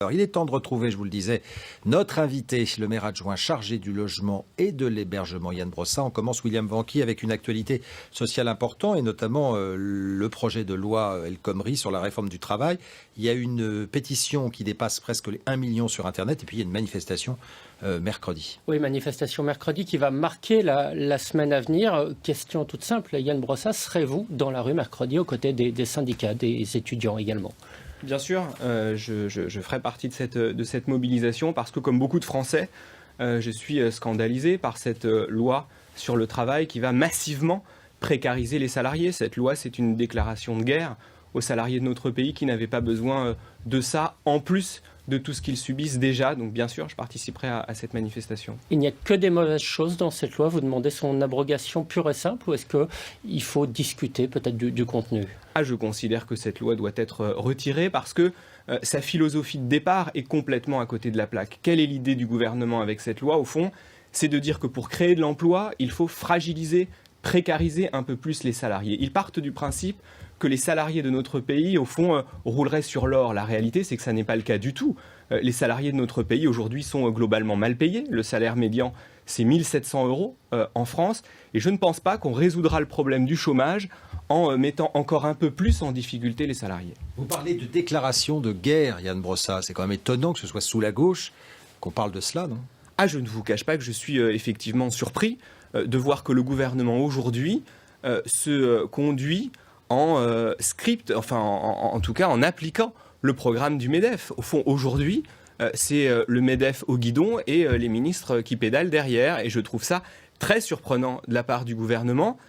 Alors, il est temps de retrouver, je vous le disais, notre invité, le maire adjoint chargé du logement et de l'hébergement, Yann Brossat. On commence, William Vanqui, avec une actualité sociale importante et notamment le projet de loi El Khomri sur la réforme du travail. Il y a une pétition qui dépasse presque les 1 million sur Internet et puis il y a une manifestation mercredi. Oui, manifestation mercredi qui va marquer la semaine à venir. Question toute simple, Yann Brossat, serez-vous dans la rue mercredi aux côtés des syndicats, des étudiants également ? Bien sûr, je ferai partie de cette mobilisation parce que, comme beaucoup de Français, je suis scandalisé par cette loi sur le travail qui va massivement précariser les salariés. Cette loi, c'est une déclaration de guerre aux salariés de notre pays qui n'avaient pas besoin de ça, en plus de tout ce qu'ils subissent déjà. Donc bien sûr, je participerai à cette manifestation. Il n'y a que des mauvaises choses dans cette loi. Vous demandez son abrogation pure et simple ou est-ce qu'il faut discuter peut-être du contenu ? Je considère que cette loi doit être retirée parce que sa philosophie de départ est complètement à côté de la plaque. Quelle est l'idée du gouvernement avec cette loi ? Au fond, c'est de dire que pour créer de l'emploi, il faut fragiliser, précariser un peu plus les salariés. Ils partent du principe que les salariés de notre pays, au fond, rouleraient sur l'or. La réalité, c'est que ça n'est pas le cas du tout. Les salariés de notre pays, aujourd'hui, sont globalement mal payés. Le salaire médian, c'est 1 700 € en France. Et je ne pense pas qu'on résoudra le problème du chômage en mettant encore un peu plus en difficulté les salariés. Vous parlez de déclaration de guerre, Yann Brossat. C'est quand même étonnant que ce soit sous la gauche qu'on parle de cela, non ? Je ne vous cache pas que je suis effectivement surpris de voir que le gouvernement, aujourd'hui, se conduit en script, enfin en tout cas en appliquant le programme du MEDEF. Au fond, aujourd'hui, c'est le MEDEF au guidon et les ministres qui pédalent derrière. Et je trouve ça très surprenant de la part du gouvernement.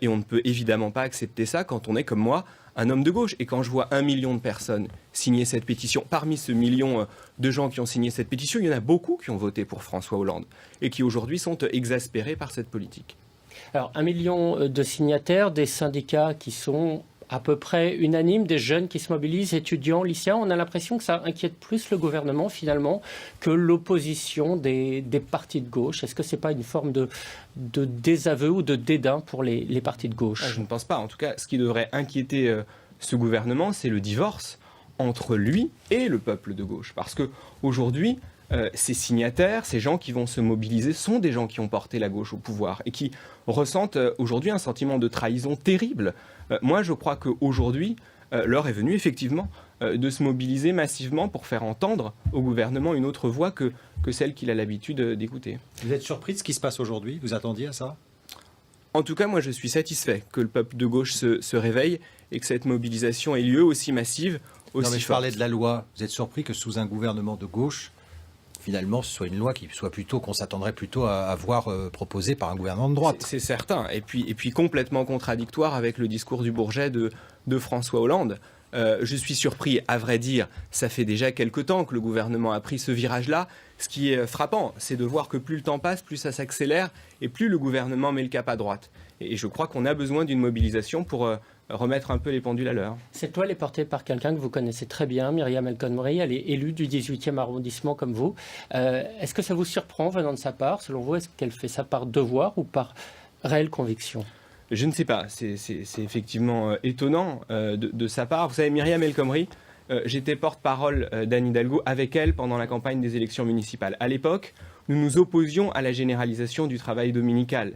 Et on ne peut évidemment pas accepter ça quand on est, comme moi, un homme de gauche. Et quand je vois 1 million de personnes signer cette pétition, parmi ce million de gens qui ont signé cette pétition, il y en a beaucoup qui ont voté pour François Hollande et qui aujourd'hui sont exaspérés par cette politique. Alors, 1 million de signataires, des syndicats qui sont à peu près unanimes, des jeunes qui se mobilisent, étudiants, lycéens. On a l'impression que ça inquiète plus le gouvernement, finalement, que l'opposition des partis de gauche. Est-ce que ce n'est pas une forme de désaveu ou de dédain pour les partis de gauche ? Je ne pense pas. En tout cas, ce qui devrait inquiéter ce gouvernement, c'est le divorce entre lui et le peuple de gauche. Parce qu'aujourd'hui, ces signataires, ces gens qui vont se mobiliser, sont des gens qui ont porté la gauche au pouvoir et qui ressentent aujourd'hui un sentiment de trahison terrible. Moi, je crois qu'aujourd'hui, l'heure est venue effectivement de se mobiliser massivement pour faire entendre au gouvernement une autre voix que celle qu'il a l'habitude d'écouter. Vous êtes surpris de ce qui se passe aujourd'hui ? Vous attendiez à ça ? En tout cas, moi, je suis satisfait que le peuple de gauche se réveille et que cette mobilisation ait lieu aussi massive, aussi Non, mais je parlais de la loi. Vous êtes surpris que sous un gouvernement de gauche, finalement, ce soit une loi qu'on s'attendrait plutôt à voir proposée par un gouvernement de droite. C'est certain. Et puis complètement contradictoire avec le discours du Bourget de François Hollande. Je suis surpris, à vrai dire, ça fait déjà quelque temps que le gouvernement a pris ce virage-là. Ce qui est frappant, c'est de voir que plus le temps passe, plus ça s'accélère et plus le gouvernement met le cap à droite. Et je crois qu'on a besoin d'une mobilisation pour remettre un peu les pendules à l'heure. Cette toile est portée par quelqu'un que vous connaissez très bien, Myriam El Khomri. Elle est élue du 18e arrondissement comme vous. Est-ce que ça vous surprend venant de sa part ? Selon vous, est-ce qu'elle fait ça par devoir ou par réelle conviction ? Je ne sais pas. C'est effectivement étonnant de sa part. Vous savez, Myriam El Khomri, j'étais porte-parole d'Anne Hidalgo avec elle pendant la campagne des élections municipales. À l'époque, nous nous opposions à la généralisation du travail dominical.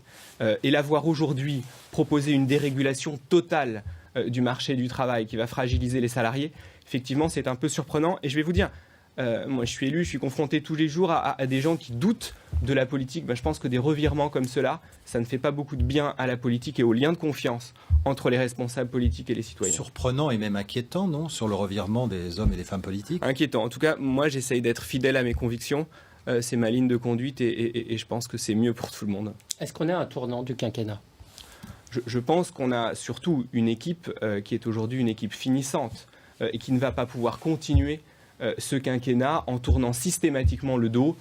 Et la voir aujourd'hui proposer une dérégulation totale du marché du travail qui va fragiliser les salariés, effectivement, c'est un peu surprenant. Et je vais vous dire, moi je suis élu, je suis confronté tous les jours à des gens qui doutent de la politique. Je pense que des revirements comme cela, ça ne fait pas beaucoup de bien à la politique et au lien de confiance entre les responsables politiques et les citoyens. Surprenant et même inquiétant, non ? Sur le revirement des hommes et des femmes politiques ? Inquiétant. En tout cas, moi j'essaye d'être fidèle à mes convictions. C'est ma ligne de conduite et je pense que c'est mieux pour tout le monde. Est-ce qu'on est à un tournant du quinquennat ? Je pense qu'on a surtout une équipe qui est aujourd'hui une équipe finissante et qui ne va pas pouvoir continuer ce quinquennat en tournant systématiquement le dos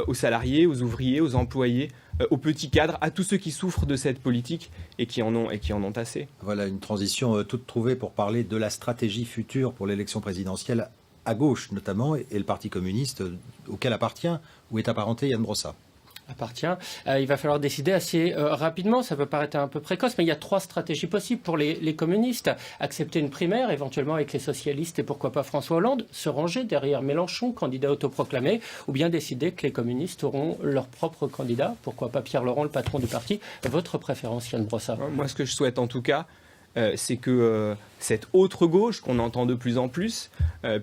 aux salariés, aux ouvriers, aux employés, aux petits cadres, à tous ceux qui souffrent de cette politique et qui en ont assez. Voilà une transition toute trouvée pour parler de la stratégie future pour l'élection présidentielle à gauche notamment, et le Parti communiste auquel appartient ou est apparenté Yann Brossat. appartient. Il va falloir décider assez rapidement. Ça peut paraître un peu précoce, mais il y a 3 stratégies possibles pour les communistes. Accepter une primaire, éventuellement avec les socialistes et pourquoi pas François Hollande, se ranger derrière Mélenchon, candidat autoproclamé, ou bien décider que les communistes auront leur propre candidat, pourquoi pas Pierre Laurent, le patron du parti. Votre préférence, Yann Brossat? Moi, ce que je souhaite en tout cas, c'est que cette autre gauche qu'on entend de plus en plus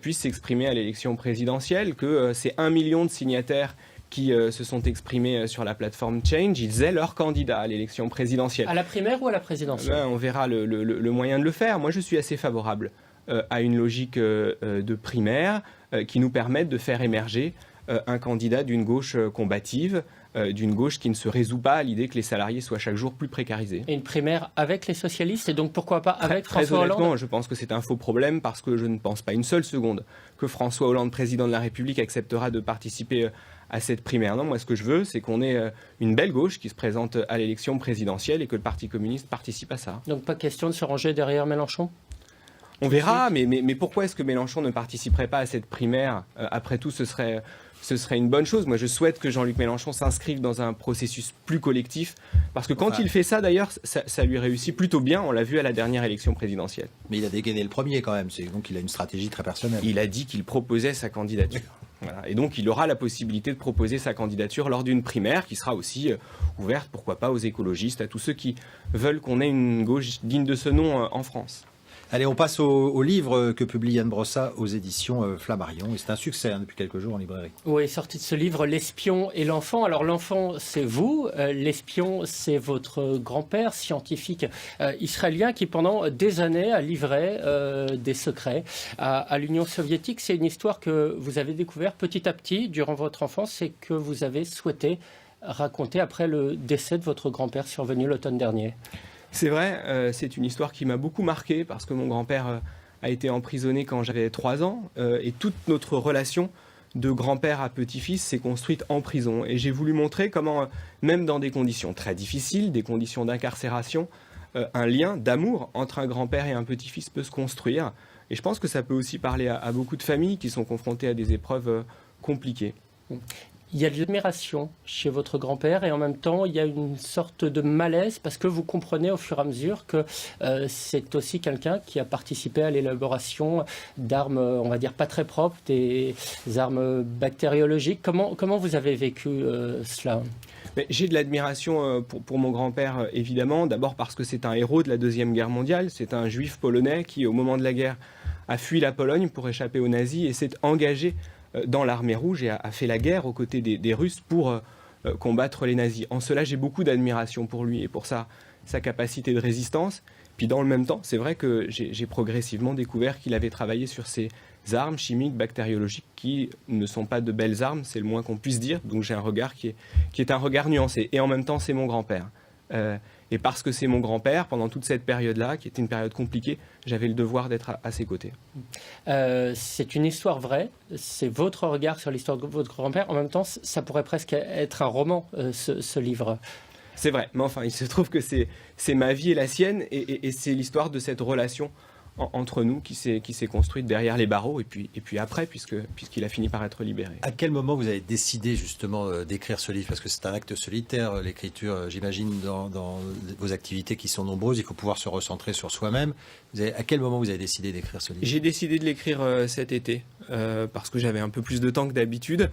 puisse s'exprimer à l'élection présidentielle, que ces 1 million de signataires qui se sont exprimés sur la plateforme Change, ils aient leur candidat à l'élection présidentielle. À la primaire ou à la présidentielle? On verra le moyen de le faire. Moi, je suis assez favorable à une logique de primaire qui nous permette de faire émerger un candidat d'une gauche combative, d'une gauche qui ne se résout pas à l'idée que les salariés soient chaque jour plus précarisés. Et une primaire avec les socialistes, et donc pourquoi pas avec Très François honnêtement, Hollande? je pense que c'est un faux problème parce que je ne pense pas une seule seconde que François Hollande, président de la République, acceptera de participer à cette primaire. Non, moi ce que je veux, c'est qu'on ait une belle gauche qui se présente à l'élection présidentielle et que le Parti communiste participe à ça. Donc pas question de se ranger derrière Mélenchon? On verra, mais pourquoi est-ce que Mélenchon ne participerait pas à cette primaire? Après tout, ce serait une bonne chose. Moi, je souhaite que Jean-Luc Mélenchon s'inscrive dans un processus plus collectif, parce que quand il fait ça, d'ailleurs, ça lui réussit plutôt bien. On l'a vu à la dernière élection présidentielle. Mais il a dégainé le premier quand même, donc il a une stratégie très personnelle. Il a dit qu'il proposait sa candidature. Voilà. Et donc, il aura la possibilité de proposer sa candidature lors d'une primaire qui sera aussi ouverte, pourquoi pas, aux écologistes, à tous ceux qui veulent qu'on ait une gauche digne de ce nom en France. Allez, on passe au livre que publie Yann Brossat aux éditions Flammarion. Et c'est un succès depuis quelques jours en librairie. Oui, sorti de ce livre, L'espion et l'enfant. Alors l'enfant, c'est vous. L'espion, c'est votre grand-père scientifique israélien qui, pendant des années, a livré des secrets à l'Union soviétique. C'est une histoire que vous avez découverte petit à petit durant votre enfance et que vous avez souhaité raconter après le décès de votre grand-père survenu l'automne dernier. C'est vrai, c'est une histoire qui m'a beaucoup marqué parce que mon grand-père a été emprisonné quand j'avais 3 ans et toute notre relation de grand-père à petit-fils s'est construite en prison. Et j'ai voulu montrer comment, même dans des conditions très difficiles, des conditions d'incarcération, un lien d'amour entre un grand-père et un petit-fils peut se construire. Et je pense que ça peut aussi parler à beaucoup de familles qui sont confrontées à des épreuves compliquées. Il y a de l'admiration chez votre grand-père et en même temps, il y a une sorte de malaise parce que vous comprenez au fur et à mesure que c'est aussi quelqu'un qui a participé à l'élaboration d'armes, on va dire, pas très propres, des armes bactériologiques. Comment vous avez vécu cela ? J'ai de l'admiration pour mon grand-père, évidemment. D'abord parce que c'est un héros de la Deuxième Guerre mondiale. C'est un juif polonais qui, au moment de la guerre, a fui la Pologne pour échapper aux nazis et s'est engagé dans l'armée rouge et a fait la guerre aux côtés des Russes pour combattre les nazis. En cela, j'ai beaucoup d'admiration pour lui et pour sa capacité de résistance. Puis dans le même temps, c'est vrai que j'ai progressivement découvert qu'il avait travaillé sur ces armes chimiques, bactériologiques, qui ne sont pas de belles armes, c'est le moins qu'on puisse dire. Donc j'ai un regard qui est un regard nuancé. Et en même temps, c'est mon grand-père. Et parce que c'est mon grand-père, pendant toute cette période-là, qui était une période compliquée, j'avais le devoir d'être à ses côtés. C'est une histoire vraie, c'est votre regard sur l'histoire de votre grand-père. En même temps, ça pourrait presque être un roman, ce livre. C'est vrai, mais enfin, il se trouve que c'est ma vie et la sienne, et c'est l'histoire de cette relation entre nous qui s'est construite derrière les barreaux et puis après, puisqu'il a fini par être libéré. À quel moment vous avez décidé justement d'écrire ce livre? Parce que c'est un acte solitaire, l'écriture, j'imagine, dans vos activités qui sont nombreuses, il faut pouvoir se recentrer sur soi-même. À quel moment vous avez décidé d'écrire ce livre? J'ai décidé de l'écrire cet été, parce que j'avais un peu plus de temps que d'habitude,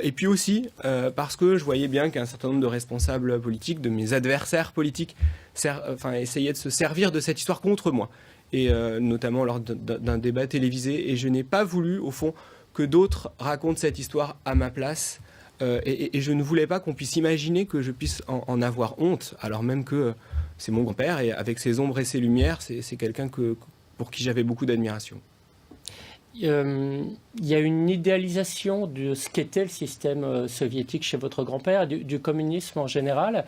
et puis aussi parce que je voyais bien qu'un certain nombre de responsables politiques, de mes adversaires politiques, essayaient de se servir de cette histoire contre moi. Et notamment lors d'un débat télévisé. Et je n'ai pas voulu, au fond, que d'autres racontent cette histoire à ma place. Et je ne voulais pas qu'on puisse imaginer que je puisse en avoir honte, alors même que c'est mon grand-père, et avec ses ombres et ses lumières, c'est quelqu'un pour qui j'avais beaucoup d'admiration. Il y a une idéalisation de ce qu'était le système soviétique chez votre grand-père, du communisme en général.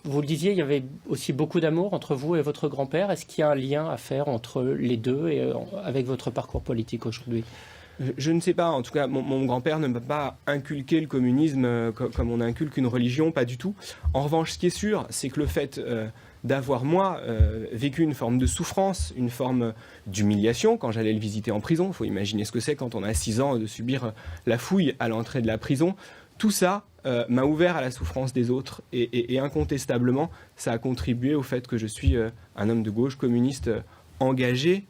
Vous le disiez, il y avait aussi beaucoup d'amour entre vous et votre grand-père. Est-ce qu'il y a un lien à faire entre les deux et avec votre parcours politique aujourd'hui ? Je ne sais pas. En tout cas, mon grand-père ne m'a pas inculqué le communisme comme on inculque une religion, pas du tout. En revanche, ce qui est sûr, c'est que le fait d'avoir, moi, vécu une forme de souffrance, une forme d'humiliation quand j'allais le visiter en prison. Il faut imaginer ce que c'est quand on a 6 ans de subir la fouille à l'entrée de la prison. Tout ça m'a ouvert à la souffrance des autres et incontestablement, ça a contribué au fait que je suis un homme de gauche communiste engagé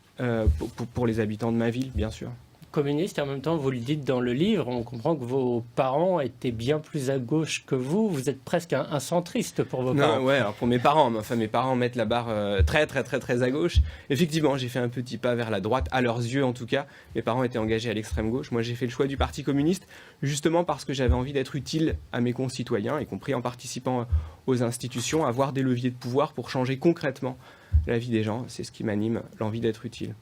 pour les habitants de ma ville, bien sûr. Communiste, et en même temps, vous le dites dans le livre, on comprend que vos parents étaient bien plus à gauche que vous. Vous êtes presque un centriste pour vos parents. Ouais, alors pour mes parents, mais enfin mes parents mettent la barre très à gauche. Effectivement, j'ai fait un petit pas vers la droite, à leurs yeux en tout cas. Mes parents étaient engagés à l'extrême gauche. Moi, j'ai fait le choix du Parti communiste, justement parce que j'avais envie d'être utile à mes concitoyens, y compris en participant aux institutions, à avoir des leviers de pouvoir pour changer concrètement la vie des gens. C'est ce qui m'anime, l'envie d'être utile.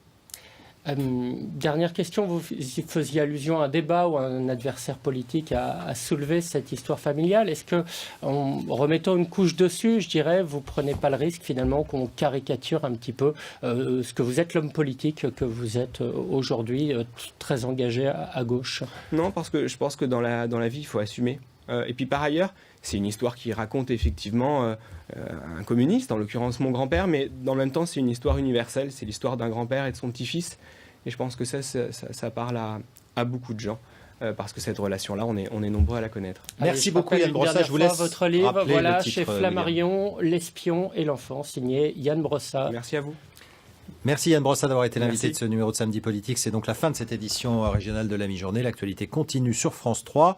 Dernière question, vous faisiez allusion à un débat où un adversaire politique a soulevé cette histoire familiale. Est-ce que, en remettant une couche dessus, je dirais, vous prenez pas le risque finalement qu'on caricature un petit peu ce que vous êtes, l'homme politique que vous êtes aujourd'hui, très engagé à gauche? Non, parce que je pense que dans la vie, il faut assumer. Et puis par ailleurs, c'est une histoire qui raconte effectivement un communiste, en l'occurrence mon grand-père, mais dans le même temps, c'est une histoire universelle. C'est l'histoire d'un grand-père et de son petit-fils. Et je pense que ça parle à beaucoup de gens. Parce que cette relation-là, on est nombreux à la connaître. Merci beaucoup Yann Brossat. Je vous laisse votre livre, voilà, le titre, chez Flammarion, L'espion et l'enfant, signé Yann Brossat. Merci à vous. Merci Yann Brossat d'avoir été l'invité Merci. de ce numéro de Samedi Politique. C'est donc la fin de cette édition régionale de la mi-journée. L'actualité continue sur France 3.